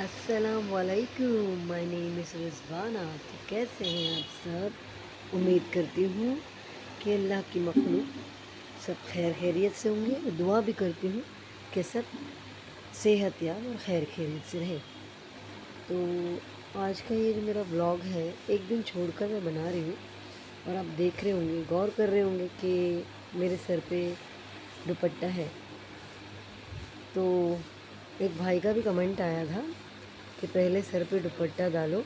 अस्सलाम वालेकुम, my name is रिज़वाना। तो कैसे हैं आप सब? उम्मीद करती हूँ कि अल्लाह की मखलूक सब खैर खैरियत से होंगे और दुआ भी करती हूँ कि सब सेहतयाब और खैर खैरियत से रहे। तो आज का ये जो मेरा व्लॉग है, एक दिन छोड़कर मैं बना रही हूँ और आप देख रहे होंगे, गौर कर रहे होंगे कि मेरे सर पे दुपट्टा है। तो एक भाई का भी कमेंट आया था कि पहले सर पे दुपट्टा डालो,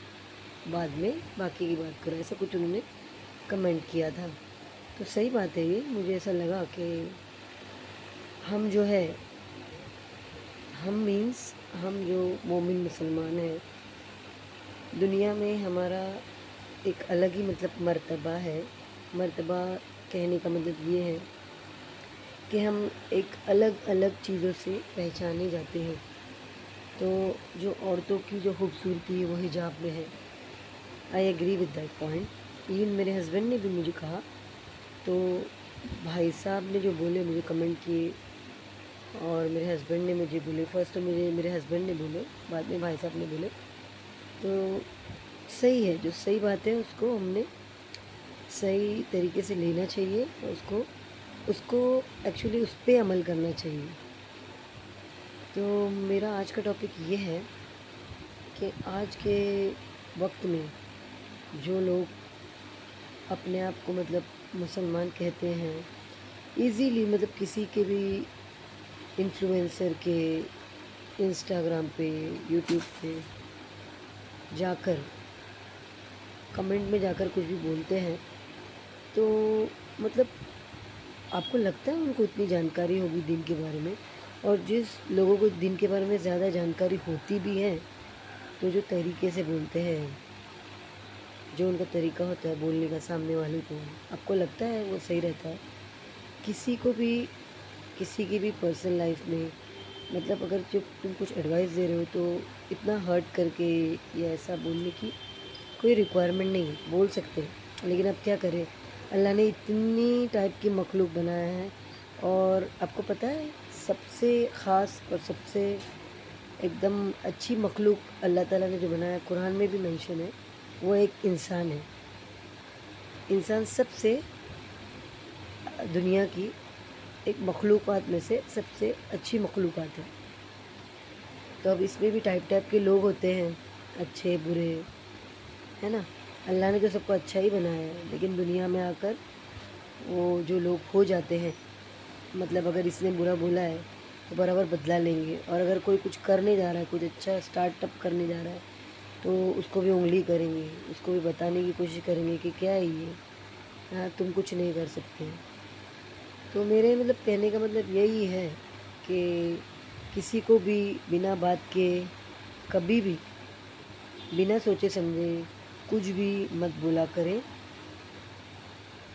बाद में बाकी की बात करो, ऐसा कुछ उन्होंने कमेंट किया था। तो सही बात है, ये मुझे ऐसा लगा कि हम जो है, हम मीन्स हम जो मोमिन मुसलमान हैं, दुनिया में हमारा एक अलग ही मतलब मर्तबा है। मर्तबा कहने का मतलब ये है कि हम एक अलग अलग चीज़ों से पहचाने जाते हैं। तो जो औरतों की जो खूबसूरती है वो हिजाब में है। I agree with that point. Even मेरे हस्बैंड ने भी मुझे कहा। तो भाई साहब ने जो बोले, मुझे कमेंट किए और मेरे हस्बैंड ने मुझे बोले। फर्स्ट तो मुझे मेरे हस्बैंड ने बोले, बाद में भाई साहब ने बोले। तो सही है, जो सही बात है उसको हमने सही तरीके से लेना चाहिए और उसको उसको एक्चुअली उस पर अमल करना चाहिए। तो मेरा आज का टॉपिक ये है कि आज के वक्त में जो लोग अपने आप को मतलब मुसलमान कहते हैं, इजीली मतलब किसी के भी इन्फ्लुएंसर के इंस्टाग्राम पे, यूट्यूब पे जाकर कमेंट में जाकर कुछ भी बोलते हैं, तो मतलब आपको लगता है उनको इतनी जानकारी होगी दिन के बारे में? और जिस लोगों को दिन के बारे में ज़्यादा जानकारी होती भी है, तो जो तरीके से बोलते हैं, जो उनका तरीका होता है बोलने का सामने वाले को, आपको लगता है वो सही रहता है? किसी को भी किसी की भी पर्सनल लाइफ में मतलब अगर जो तुम कुछ एडवाइस दे रहे हो, तो इतना हर्ट करके या ऐसा बोलने की कोई रिक्वायरमेंट नहीं है, बोल सकते हैं। लेकिन अब क्या करें, अल्लाह ने इतनी टाइप की मखलूक बनाया है। और आपको पता है, सबसे ख़ास और सबसे एकदम अच्छी मखलूक अल्लाह ताला ने जो बनाया, कुरान में भी मेंशन है, वो एक इंसान है। इंसान सबसे दुनिया की एक मखलूक़ात में से सबसे अच्छी मखलूक़ात है। तो अब इसमें भी टाइप टाइप के लोग होते हैं, अच्छे बुरे, है ना? अल्लाह ने तो सबको अच्छा ही बनाया है, लेकिन दुनिया में आकर वो जो लोग हो जाते हैं, मतलब अगर इसने बुरा बोला है तो बराबर बदला लेंगे। और अगर कोई कुछ करने जा रहा है, कुछ अच्छा स्टार्टअप करने जा रहा है, तो उसको भी उंगली करेंगे, उसको भी बताने की कोशिश करेंगे कि क्या है ये, हाँ तुम कुछ नहीं कर सकते। तो मेरे मतलब कहने का मतलब यही है कि किसी को भी बिना बात के कभी भी बिना सोचे समझे कुछ भी मत बोला करें।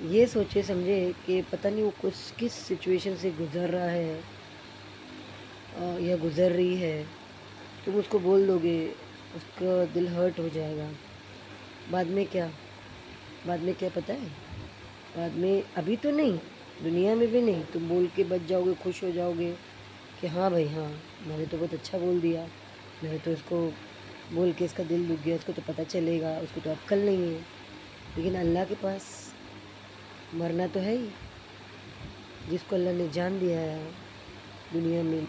ये सोचे समझे कि पता नहीं वो कुछ किस सिचुएशन से गुज़र रहा है या गुज़र रही है, तुम उसको बोल दोगे, उसका दिल हर्ट हो जाएगा। बाद में क्या बाद में क्या पता है? बाद में अभी तो नहीं, दुनिया में भी नहीं, तुम बोल के बच जाओगे, खुश हो जाओगे कि हाँ भाई हाँ, मैंने तो बहुत अच्छा बोल दिया, मैंने तो इसको बोल के इसका दिल दुख गया, इसको तो पता चलेगा, उसको तो अक्ल नहीं है। लेकिन अल्लाह के पास मरना तो है ही। जिसको अल्लाह ने जान दिया है दुनिया में,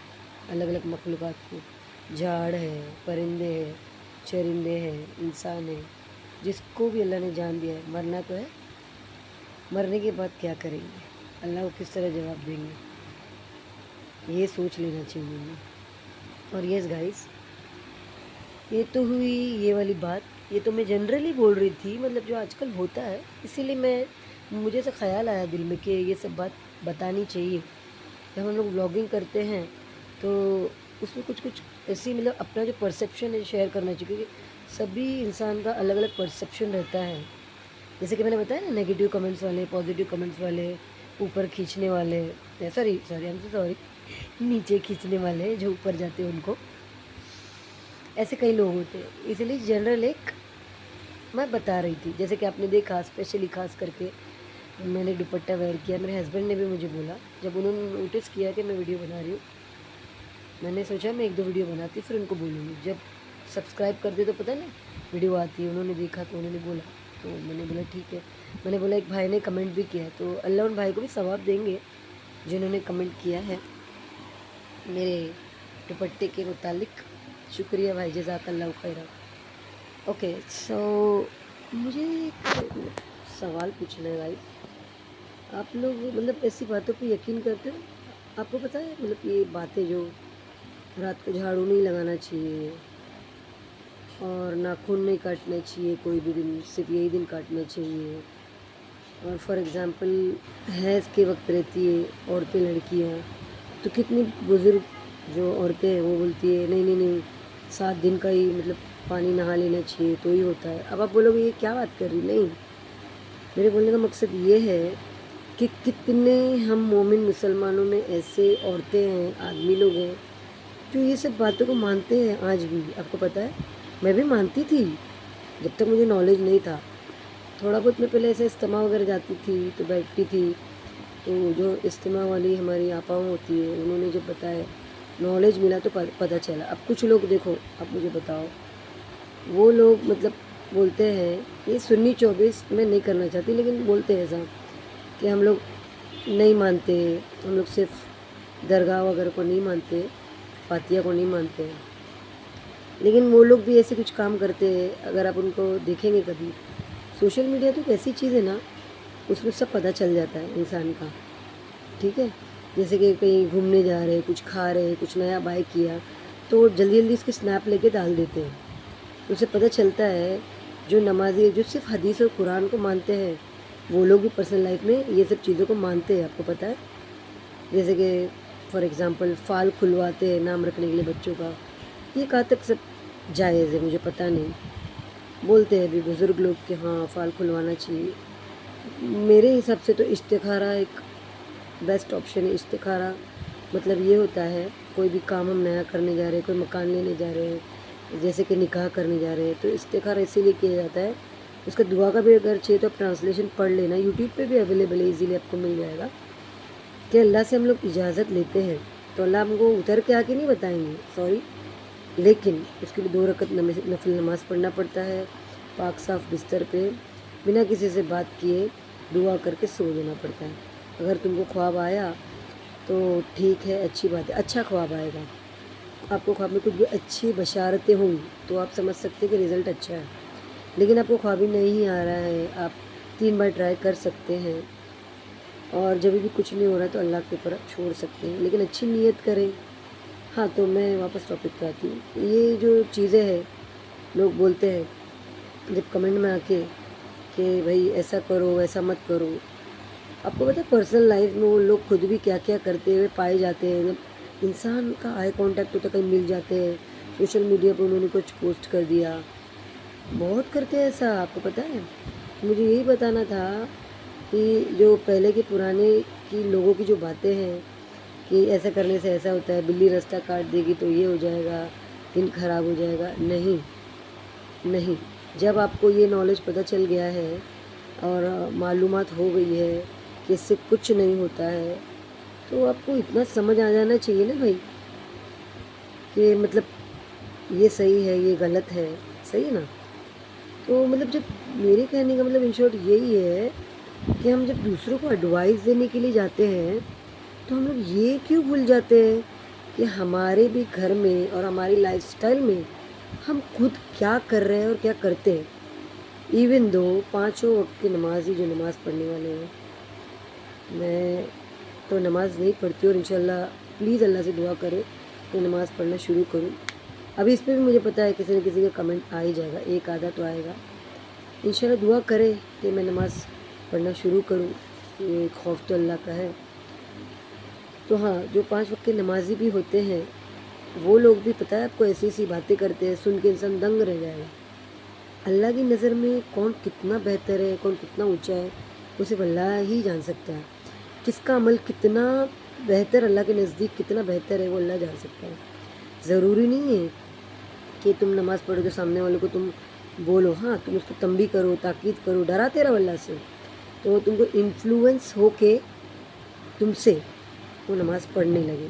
अलग अलग मखलूक़ात को, झाड़ है, परिंदे हैं, चरिंदे हैं, इंसान है, जिसको भी अल्लाह ने जान दिया है, मरना तो है। मरने के बाद क्या करेंगे, अल्लाह को किस तरह जवाब देंगे, ये सोच लेना चाहिए हमें। और यस गाइस, ये तो हुई ये वाली बात। ये तो मैं जनरली बोल रही थी, मतलब जो आजकल होता है, इसीलिए मुझे ऐसा ख्याल आया दिल में कि ये सब बात बतानी चाहिए। जब हम लोग व्लॉगिंग करते हैं तो उसमें कुछ कुछ ऐसी मतलब अपना जो परसेप्शन है शेयर करना चाहिए, क्योंकि सभी इंसान का अलग अलग परसेप्शन रहता है। जैसे कि मैंने बताया ना, नेगेटिव कमेंट्स वाले, पॉजिटिव कमेंट्स वाले, ऊपर खींचने वाले, sorry sorry I am so sorry, नीचे खींचने वाले जो ऊपर जाते हैं उनको, ऐसे कई लोग होते हैं। इसलिए जनरल एक मैं बता रही थी। जैसे कि आपने देखा, स्पेशली खास करके मैंने दुपट्टा वेयर किया, मेरे हस्बैंड ने भी मुझे बोला, जब उन्होंने नोटिस किया कि मैं वीडियो बना रही हूँ, मैंने सोचा मैं एक दो वीडियो बनाती फिर उनको बोलूँगी। जब सब्सक्राइब कर दे तो पता नहीं वीडियो आती है। उन्होंने देखा तो उन्होंने बोला, तो मैंने बोला ठीक है। मैंने बोला एक भाई ने कमेंट भी किया है, तो अल्लाह उन भाई को भी सवाब देंगे जिन्होंने कमेंट किया है मेरे दुपट्टे के मुतालिक। शुक्रिया भाई, जज़ाकल्लाहु खैरा। ओके, सो मुझे एक सवाल पूछना है भाई। आप लोग मतलब ऐसी बातों पे यकीन करते हो? आपको पता है मतलब ये बातें जो रात को झाड़ू नहीं लगाना चाहिए और नाखून नहीं काटने चाहिए कोई भी दिन, सिर्फ यही दिन काटना चाहिए, और फॉर एग्ज़ाम्पल हैज़ के वक्त रहती है औरतें लड़कियां, तो कितनी बुज़ुर्ग जो औरतें हैं वो बोलती है नहीं नहीं नहीं 7 दिन का ही मतलब पानी नहा लेना चाहिए तो ही होता है। अब आप बोलोगे ये क्या बात कर रही? नहीं, मेरे बोलने का मकसद ये है कि कितने हम मोमिन मुसलमानों में ऐसे औरतें हैं, आदमी लोग हैं जो ये सब बातों को मानते हैं आज भी। आपको पता है मैं भी मानती थी जब तक मुझे नॉलेज नहीं था। थोड़ा बहुत मैं पहले ऐसे इज्तिमा वगैरह जाती थी तो बैठती थी, तो जो इज्तिमा वाली हमारी आपाओं होती है उन्होंने जब बताया, नॉलेज मिला तो पता चला। अब कुछ लोग देखो, आप मुझे बताओ, वो लोग मतलब बोलते हैं, ये सुन्नी 24 मैं नहीं करना चाहती लेकिन बोलते हैं ऐसा कि हम लोग नहीं मानते, हम लोग सिर्फ दरगाह वगैरह को नहीं मानते, फातिया को नहीं मानते, लेकिन वो लोग भी ऐसे कुछ काम करते हैं। अगर आप उनको देखेंगे कभी, सोशल मीडिया तो एक ऐसी चीज़ है ना, उसमें सब पता चल जाता है इंसान का, ठीक है। जैसे कि कहीं घूमने जा रहे हैं, कुछ खा रहे हैं, कुछ नया बाय किया, तो जल्दी जल्दी इसके स्नैप लेके डाल देते हैं, तो उसे पता चलता है। जो नमाजी जो सिर्फ हदीस और कुरान को मानते हैं वो लोग भी पर्सनल लाइफ में ये सब चीज़ों को मानते हैं। आपको पता है जैसे कि फॉर एग्ज़ाम्पल फाल खुलवाते हैं नाम रखने के लिए बच्चों का, ये कहाँ तक सब जायज़ है मुझे पता नहीं। बोलते हैं भी बुज़ुर्ग लोग कि हाँ फाल खुलवाना चाहिए। मेरे हिसाब से तो इस्तिखारा एक बेस्ट ऑप्शन है। इस्तिखारा मतलब ये होता है, कोई भी काम हम नया करने जा रहे हैं, कोई मकान लेने जा रहे हैं, जैसे कि निकाह करने जा रहे हैं, तो इस्तिखारा इसीलिए किया जाता है। उसका दुआ का भी अगर चाहिए तो आप ट्रांसलेशन पढ़ लेना, यूट्यूब पे भी अवेलेबल है, इजीली आपको मिल जाएगा। कि अल्लाह से हम लोग इजाज़त लेते हैं तो अल्लाह हमको उतर के आके नहीं बताएंगे, सॉरी, लेकिन उसके लिए 2 रकत नफिल नमाज़ पढ़ना पड़ता है, पाक साफ बिस्तर पे बिना किसी से बात किए दुआ करके सो जाना पड़ता है। अगर तुमको ख्वाब आया तो ठीक है, अच्छी बात है, अच्छा ख्वाब आएगा, आपको ख्वाब में कुछ भी अच्छी बशारतें होंगी तो आप समझ सकते हैं कि रिज़ल्ट अच्छा है। लेकिन आपको ख्वाब ही नहीं आ रहा है, आप 3 बार ट्राई कर सकते हैं, और जब भी कुछ नहीं हो रहा है तो अल्लाह के ऊपर आप छोड़ सकते हैं, लेकिन अच्छी नीयत करें। हाँ, तो मैं वापस टॉपिक पे आती हूँ। ये जो चीज़ें हैं लोग बोलते हैं जब कमेंट में आके कि भाई ऐसा करो वैसा मत करो, आपको पता है पर्सनल लाइफ में वो लोग खुद भी क्या क्या करते हुए पाए जाते हैं। जब इंसान का आई कांटेक्ट होता है कहीं मिल जाते हैं, सोशल मीडिया पर उन्होंने कुछ पोस्ट कर दिया, बहुत करते हैं ऐसा। आपको पता है मुझे यही बताना था कि जो पहले के पुराने की लोगों की जो बातें हैं कि ऐसा करने से ऐसा होता है, बिल्ली रास्ता काट देगी तो ये हो जाएगा, दिन खराब हो जाएगा, नहीं नहीं। जब आपको ये नॉलेज पता चल गया है और मालूमात हो गई है कि इससे कुछ नहीं होता है, तो आपको इतना समझ आ जाना चाहिए ना भाई कि मतलब ये सही है ये गलत है, सही है ना। तो मतलब जब मेरे कहने का मतलब इन शॉर्ट यही है कि हम जब दूसरों को एडवाइस देने के लिए जाते हैं तो हम लोग ये क्यों भूल जाते हैं कि हमारे भी घर में और हमारी लाइफस्टाइल में हम खुद क्या कर रहे हैं और क्या करते हैं। इवन दो 5 वक्त की नमाज़ी जो नमाज़ पढ़ने वाले हैं, मैं तो नमाज़ नहीं पढ़ती और इंशाल्लाह प्लीज़ अल्लाह से दुआ करें कि नमाज़ पढ़ना शुरू करूं। अभी इस पर भी मुझे पता है किसी न किसी का कमेंट आ ही जाएगा, एक आधा तो आएगा। इंशाल्लाह दुआ करें कि मैं नमाज़ पढ़ना शुरू करूं, ये खौफ तो अल्लाह का है। तो हाँ, जो 5 वक्त के नमाजी भी होते हैं वो लोग भी पता है आपको ऐसी ऐसी बातें करते हैं, सुन के इंसान दंग रह जाएगा। अल्लाह की नज़र में कौन कितना बेहतर है, कौन कितना ऊंचा है, वो सिर्फ अल्लाह ही जान सकता है। किसका अमल कितना बेहतर, अल्लाह के नज़दीक कितना बेहतर है, वो अल्लाह जान सकता है। ज़रूरी नहीं है कि तुम नमाज़ पढ़ो तो सामने वाले को तुम बोलो, हाँ तुम उसको तंबी करो, ताकीद करो, डराते रहो अल्लाह से, तो तुमको इन्फ्लुएंस हो के तुमसे वो नमाज़ पढ़ने लगे।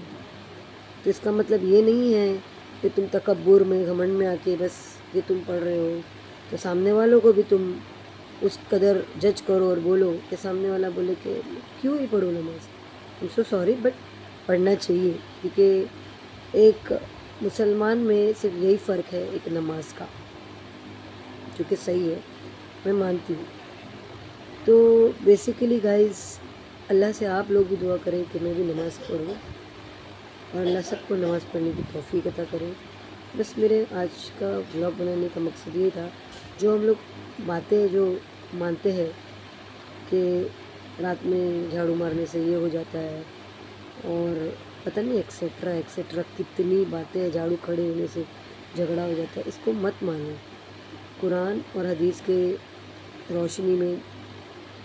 तो इसका मतलब ये नहीं है کہ تم تکبر میں گھمنڈ میں آ کے بس یہ تم پڑھ رہے ہو، تو سامنے والوں کو بھی تم اس قدر جج کرو اور بولو کہ سامنے والا بولے کہ کیوں ہی پڑھو نماز. I'm so sorry بٹ پڑھنا چاہیے، کیونکہ ایک مسلمان میں صرف یہی فرق ہے ایک نماز کا، جو کہ صحیح ہے، میں مانتی ہوں. تو بیسیکلی گائز اللہ سے آپ لوگ بھی دعا کریں کہ میں بھی نماز پڑھوں اور اللہ سب کو نماز پڑھنے کی توفیق عطا کرے. بس میرے آج کا ولاگ بنانے کا مقصد یہ تھا، جو ہم لوگ باتیں جو مانتے ہیں کہ رات میں جھاڑو مارنے سے یہ ہو جاتا ہے اور پتہ نہیں ایکسیٹرا ایکسیٹرا کتنی باتیں، جھاڑو کھڑے ہونے سے جھگڑا ہو جاتا ہے، اس کو مت مانو. قرآن اور حدیث کے روشنی میں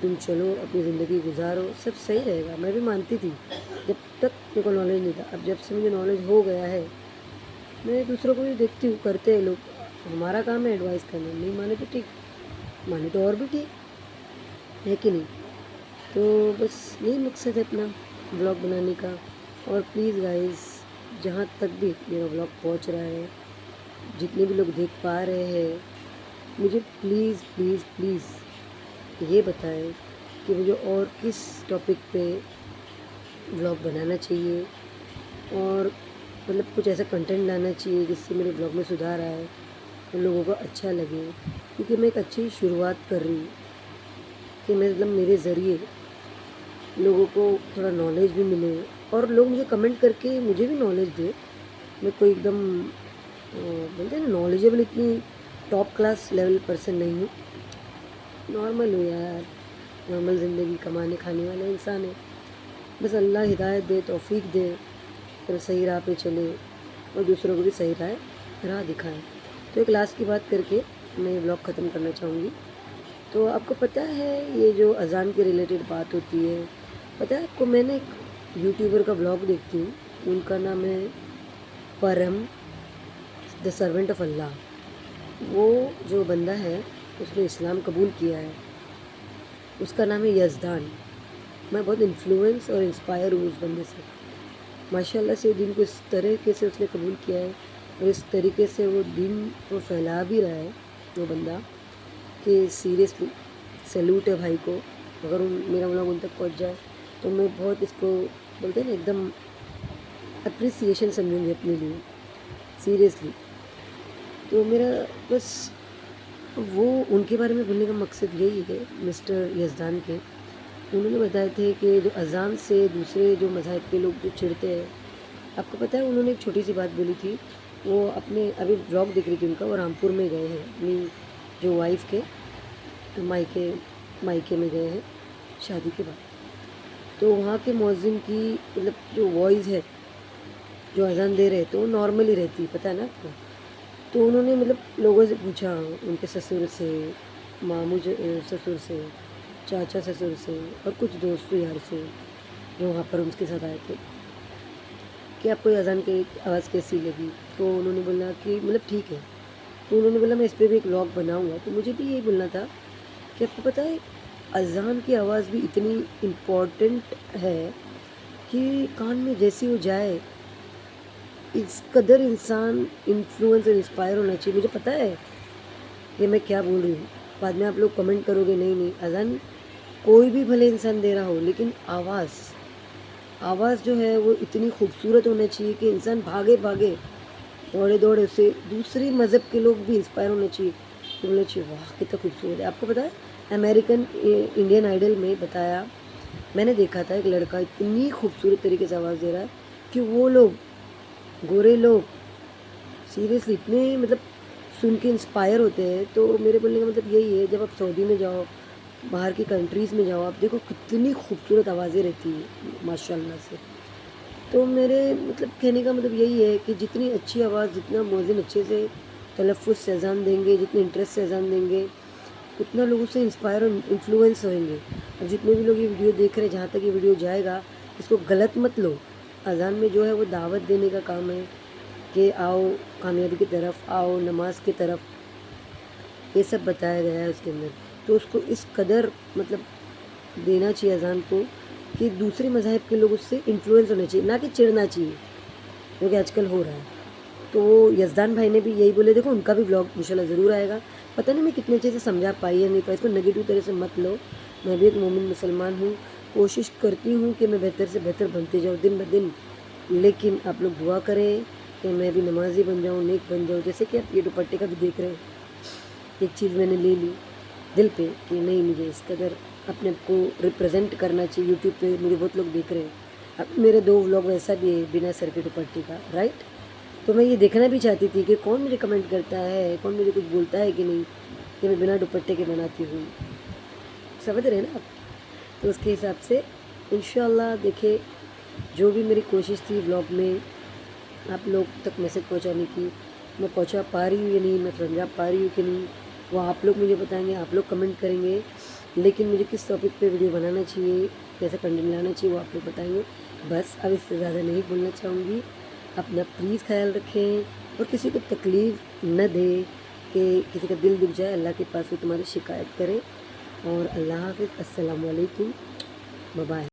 تم چلو، اپنی زندگی گزارو، سب صحیح رہے گا. میں بھی مانتی تھی جب تک میرے کو نالج نہیں تھا، اب جب سے مجھے نالج ہو گیا ہے میں دوسروں کو بھی دیکھتی ہوں، کرتے ہیں لوگ، ہمارا کام ہے ایڈوائز کرنا، نہیں مانے تو ٹھیک، مانے تو اور بھی ٹھیک ہے کہ نہیں. تو بس یہی مقصد ہے اپنا بلاگ بنانے کا. اور پلیز گائز جہاں تک بھی میرا بلاگ پہنچ رہا ہے، جتنے بھی لوگ دیکھ پا رہے ہیں، مجھے پلیز پلیز پلیز یہ بتائیں کہ مجھے اور کس ٹاپک پہ بلاگ بنانا چاہیے، اور مطلب کچھ ایسا کنٹینٹ لانا چاہیے جس سے میرے بلاگ میں سدھار آئے اور لوگوں کو اچھا لگے، کیونکہ میں ایک اچھی شروعات کر رہی ہوں کہ مطلب میرے ذریعے لوگوں کو تھوڑا نالج بھی ملے اور لوگ مجھے کمنٹ کر کے مجھے بھی نالج دے. میں کوئی ایک دم بولتے ہیں نا نالجیبل، اتنی ٹاپ کلاس لیول پرسن نہیں ہوں، نارمل ہوں یار، نارمل زندگی کمانے کھانے والے انسان ہیں. بس اللہ ہدایت دے، توفیق دے، پھر صحیح راہ پہ چلے اور دوسروں کو بھی صحیح راہ دکھائیں. تو ایک لاسٹ کی بات کر کے میں بلاگ ختم کرنا چاہوں گی. تو آپ کو پتہ ہے یہ جو اذان کے ریلیٹڈ بات ہوتی ہے، پتہ ہے آپ کو، میں نے ایک یوٹیوبر کا بلاگ دیکھتی ہوں، ان کا نام ہے پرم دا سرونٹ آف اللہ. وہ جو بندہ ہے اس نے اسلام قبول کیا ہے، اس کا نام ہے یزدان. میں بہت انفلوئنس اور انسپائر ہوں اس بندے سے، ماشاء اللہ سے. دین کو اس طریقے سے اس نے قبول کیا ہے اور اس طریقے سے وہ دین کو پھیلا بھی رہا ہے وہ بندہ، کہ سیریسلی سیلوٹ ہے بھائی کو. اگر میرا بلاگ ان تک پہنچ جائے تو میں بہت اس کو بولتے ہیں نا ایک دم اپریسیشن سمجھوں گی اپنے لیے، سیریسلی. تو میرا بس وہ ان کے بارے میں بولنے کا مقصد یہی ہے، مسٹر یزدان کے. انہوں نے بتائے تھے کہ جو اذان سے دوسرے جو مذاہب کے لوگ جو چڑھتے ہیں، آپ کو پتہ ہے انہوں نے ایک چھوٹی سی بات بولی تھی. وہ اپنے ابھی بلاگ دیکھ رہی تھی ان کا، وہ رامپور میں گئے ہیں اپنی جو وائف کے مائکے میں گئے ہیں شادی کے بعد. تو وہاں کے مؤذن کی مطلب جو وائس ہے جو اذان دے رہے تو وہ نارملی رہتی، پتہ ہے نا آپ کو. تو انہوں نے مطلب لوگوں سے پوچھا، ان کے سسر سے، ماموں سسر سے، چاچا سسر سے اور کچھ دوست یار سے جو وہاں پر ان کے ساتھ آئے تھے، کہ آپ کو اذان کی آواز کیسی لگی. تو انہوں نے بولا کہ مطلب ٹھیک ہے. تو انہوں نے بولا میں اس پہ بھی ایک بلاگ بناؤں گا. تو مجھے بھی یہی بولنا تھا کہ آپ کو پتہ ہے اذان کی آواز بھی اتنی امپورٹنٹ ہے کہ کان میں جیسی وہ جائے اس قدر انسان انفلوئنس اور انسپائر ہونا چاہیے. مجھے پتہ ہے کہ میں کیا بول رہی ہوں، بعد میں آپ لوگ کمنٹ کرو گے نہیں اذان کوئی بھی بھلے انسان دے رہا ہو، لیکن آواز جو ہے وہ اتنی خوبصورت ہونا چاہیے کہ انسان بھاگے دوڑے اس سے دوسری مذہب کے لوگ بھی انسپائر ہونے چاہیے، تو بولنا چاہیے واہ کتنا خوبصورت ہے. آپ کو پتہ ہے امریکن انڈین آئیڈل میں بتایا، میں نے دیکھا تھا ایک لڑکا اتنی خوبصورت طریقے سے آواز دے رہا ہے کہ وہ لوگ گورے لوگ سیریسلی اتنے مطلب سن کے انسپائر ہوتے ہیں. تو میرے بولنے کا مطلب یہی ہے، جب آپ سعودی میں جاؤ، باہر کی کنٹریز میں جاؤ، آپ دیکھو کتنی خوبصورت آوازیں رہتی ہیں ماشاء اللہ سے. تو میرے مطلب کہنے کا مطلب یہی ہے کہ جتنی اچھی آواز، جتنا مؤذن اچھے سے تلفظ سے اذان دیں گے، جتنے انٹرسٹ سے اذان دیں گے، اتنا لوگوں سے انسپائر اور انفلوئنس ہوئیں گے. اور جتنے بھی لوگ یہ ویڈیو دیکھ رہے ہیں، جہاں تک یہ ویڈیو جائے گا اس کو غلط مت لو. اذان میں جو ہے وہ دعوت دینے کا کام ہے کہ آؤ کامیابی کی طرف، آؤ نماز کی طرف، یہ سب بتایا گیا ہے اس کے اندر. تو اس کو اس قدر مطلب دینا چاہیے اذان کو کہ دوسرے مذاہب کے لوگ اس سے انفلوئنس ہونے چاہیے، نہ کہ چڑھنا چاہیے، جو کہ آج کل ہو رہا ہے. تو یزدان بھائی نے بھی یہی بولے، دیکھو ان کا بھی بلاگ انشاءاللہ ضرور آئے گا. پتہ نہیں میں کتنے اچھے سے سمجھا پائی یا نہیں پائی، اس کو نگیٹو طرح سے مت لو. میں بھی ایک مومن مسلمان ہوں، کوشش کرتی ہوں کہ میں بہتر سے بہتر بنتی جاؤں دن بدن. لیکن آپ لوگ دعا کریں کہ میں بھی نمازی بن جاؤں، نیک بن جاؤں. جیسے کہ آپ یہ دوپٹے کا بھی دیکھ رہے ہیں، ایک چیز میں نے لے لی دل پہ کہ نہیں، مجھے اس قدر اپنے آپ کو ریپرزینٹ کرنا چاہیے. یوٹیوب پہ مجھے بہت لوگ دیکھ رہے ہیں. اب میرے 2 ولاگ ایسا بھی ہے بنا سر کے دوپٹے کا، رائٹ. تو میں یہ دیکھنا بھی چاہتی تھی کہ کون مجھے کمنٹ کرتا ہے، کون مجھے کچھ بولتا ہے کہ نہیں کہ میں بنا دوپٹے کے بناتی ہوں. سمجھ رہے ہیں نا آپ. تو اس کے حساب سے انشاءاللہ دیکھے جو بھی میری کوشش تھی ولاگ میں آپ لوگ تک میسج پہنچانے کی، میں پہنچا پا رہی ہوں یا نہیں، میں سمجھا پا رہی ہوں کہ نہیں، وہ آپ لوگ مجھے بتائیں گے، آپ لوگ کمنٹ کریں گے. لیکن مجھے کس ٹاپک پہ ویڈیو بنانا چاہیے، کیسے کنٹینٹ لانا چاہیے، وہ آپ لوگ بتائیں گے. بس اب اس سے زیادہ نہیں بولنا چاہوں گی. اپنا پلیز خیال رکھیں اور کسی کو تکلیف نہ دیں کہ کسی کا دل دکھ جائے. اللہ کے پاس وہ تمہاری شکایت کرے. اور اللہ حافظ. السلام علیکم. بائے.